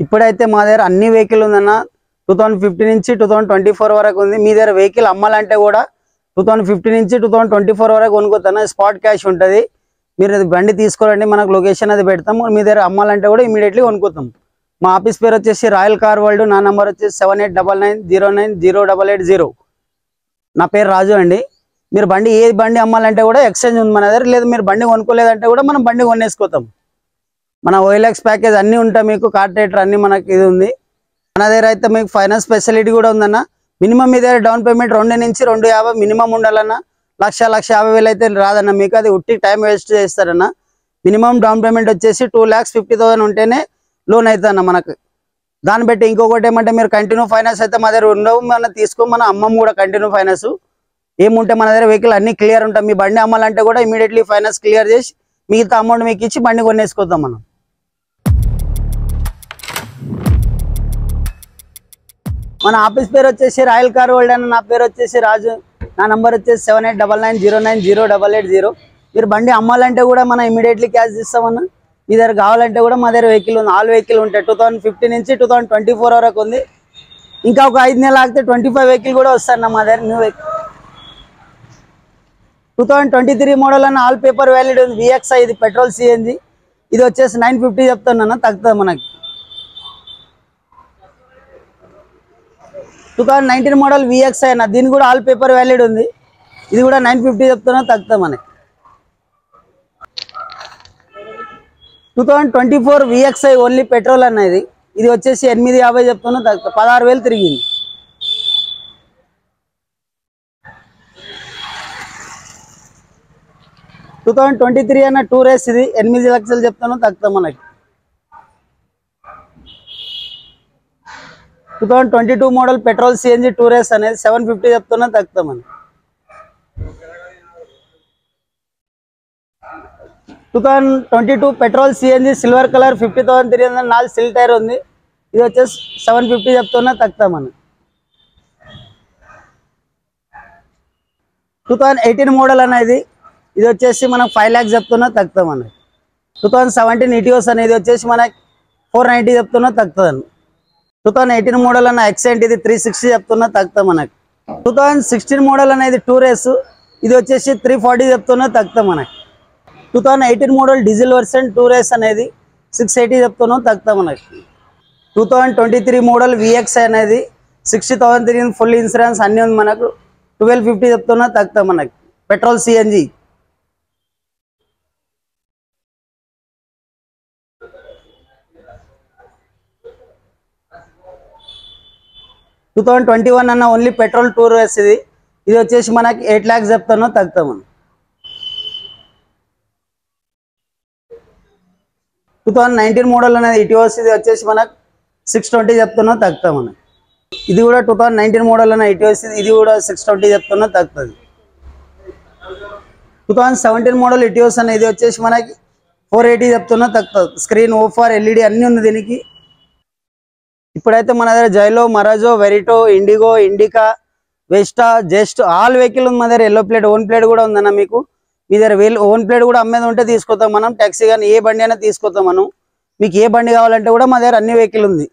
ఇప్పుడైతే మా దగ్గర అన్ని వెహికల్ ఉందన్న 2015 నుంచి 2024 వరకు ఉంది. మీ దగ్గర వెహికల్ అమ్మాలంటే కూడా 2015 నుంచి 2024 వరకు కొనుక్కోతాను. స్పాట్ క్యాష్ ఉంటుంది. మీరు బండి తీసుకోవాలండి, మనకు లొకేషన్ అది పెడతాము. మీ దగ్గర అమ్మాలంటే కూడా ఇమీడియట్లీ కొనుక్కోతాం. మా ఆఫీస్ పేరు వచ్చేసి రాయల్ కార్ వరల్డ్. నా నెంబర్ వచ్చేసి 7899090880. నా పేరు రాజు అండి. మీరు బండి ఏ బండి అమ్మాలంటే కూడా ఎక్స్చేంజ్ ఉంది మన దగ్గర. లేదు మీరు బండి కొనుక్కోలేదంటే కూడా మనం బండి కొనేసుకోతాం. మన OLX ప్యాకేజ్ అన్నీ ఉంటాయి. మీకు కార్టేటర్ అన్నీ మనకి ఇది ఉంది. మన దగ్గర అయితే మీకు ఫైనాన్స్ ఫెసిలిటీ కూడా ఉందన్న. మినిమం మీ దగ్గర డౌన్ పేమెంట్ 2 నుంచి 250 మినిమం ఉండాలన్న. 1,50,000 అయితే రాదన్న మీకు. అది ఉట్టి టైం వేస్ట్ చేస్తారన్న. మినిమం డౌన్ పేమెంట్ వచ్చేసి 2,50,000 ఉంటేనే లోన్ అవుతుందన్న మనకు. దాన్ని బట్టి ఇంకొకటి ఏమంటే మీరు కంటిన్యూ ఫైనాన్స్ అయితే మా దగ్గర ఉండవు. మనం తీసుకో మన అమ్మం కూడా కంటిన్యూ ఫైనాన్స్ ఏముంటే మన దగ్గర వెహికల్ అన్ని క్లియర్ ఉంటాయి. మీ బండి అమ్మాలంటే కూడా ఇమీడియట్లీ ఫైనాన్స్ క్లియర్ చేసి మిగతా అమౌంట్ మీకు ఇచ్చి బండి కొనేసుకోతాం మనం. మన ఆఫీస్ పేరు వచ్చేసి రాయల్ కార్ వరల్డ్ అన్న. నా పేరు వచ్చేసి రాజు. నా నంబర్ వచ్చేసి 7899090880. మీరు బండి అమ్మాలంటే కూడా మనం ఇమీడియట్లీ క్యాష్ ఇస్తామన్న. మీ దగ్గర కావాలంటే కూడా మా దగ్గర వెహికల్ ఉంది. ఆల్ వెహికల్ ఉంటాయి. 2015 నుంచి 2024 వరకు ఉంది. ఇంకా ఒక 5 నెలలు ఆగితే 25 వెహికల్ కూడా వస్తాయన్న మా దగ్గర న్యూ వెహికల్. 2023 మోడల్ అన్న. ఆల్ పేపర్ వ్యాలిడ్ ఉంది. VXI ఇది పెట్రోల్ CNG. ఇది వచ్చేసి 950 చెప్తానన్న, తగ్గుతుంది మనకి. 2019 మోడల్ VXI అన్న. దీని కూడా ఆల్ పేపర్ వ్యాలిడ్ ఉంది. ఇది కూడా 950 చెప్తున్నా, తగ్గుతుంది మనకి. 2024 VXI ఓన్లీ పెట్రోల్ అన్న. ఇది వచ్చేసి 850 చెప్తున్నా, తగ్గుతుంది. 16,000 తిరిగింది. 2023 అన్న. 2 రేస్ ఇది 8 లక్షలు చెప్తాను, తగ్గుతాం మనకి. 2022 మోడల్ పెట్రోల్ CNG 2 రేస్ అనేది 750 చెప్తున్నా, తగ్గుతాం మనకి. 2022 పెట్రోల్ CNG సిల్వర్ కలర్ 50,300 4 సిల్ టైర్ ఉంది. ఇది వచ్చేసి 750 చెప్తున్నా, తగ్గుతాం మనకి. 2018 మోడల్ అనేది ఇది వచ్చేసి మనకు 5 lakhs చెప్తున్నా, తగ్గుతాం మనకి. 2017 ఇటియోస్ అనేది వచ్చేసి మనకి 490 చెప్తున్నా, తగ్గుతుంది. 2018 మోడల్ అన్న ఎక్సెంట్ ఇది 360 చెప్తున్నా, తగ్గుతాం మనకి. 2016 మోడల్ అనేది 2 రేస్. ఇది వచ్చేసి 340 చెప్తున్నా, తగ్గుతాం మనకి. 2018 మోడల్ డీజిల్ వర్షన్ 2 రేస్ అనేది 680 చెప్తున్నాం, తగ్గుతాం మనకి. 2023 మోడల్ VXI అనేది 60,000 తిరిగింది. ఫుల్ ఇన్సూరెన్స్ అన్నీ ఉంది మనకు. 1250 చెప్తున్నా, తగ్గుతాం మనకి. Petrol CNG. 2021 అన్న ఓన్లీ పెట్రోల్ 2 రేస్ ఇది. ఇది వచ్చేసి మనకి 8 lakhs చెప్తాను, తగ్గుతాం మనం. 2019 మోడల్ అనేది ఇటియోస్. ఇది వచ్చేసి మనకు 620 చెప్తున్నా, తగ్గుతాం మనం. ఇది కూడా 2019 మోడల్ అన్న ఇటియోస్. ఇది కూడా 620 చెప్తున్నా, తగ్గుతుంది. 2017 మోడల్ ఇటియోస్ అన్న. ఇది వచ్చేసి మనకి 480 చెప్తున్నా, తగ్గుతుంది. స్క్రీన్ OFR LED అన్నీ ఉంది దీనికి. ఇప్పుడైతే మన దగ్గర Xylo, Marazzo, Verito, Indigo, Indica, Vista, just all vehicle ఉంది మన దగ్గర. ఎల్లో ప్లేట్, ఓన్ ప్లేట్ కూడా ఉందన్న మీకు. మీ దగ్గర ఓన్ ప్లేట్ కూడా అమ్మేది ఉంటే తీసుకొస్తాం మనం. ట్యాక్సీ కానీ ఏ బండి అయినా తీసుకొస్తాం మనం. మీకు ఏ బండి కావాలంటే కూడా మా దగ్గర అన్ని వెహికల్ ఉంది.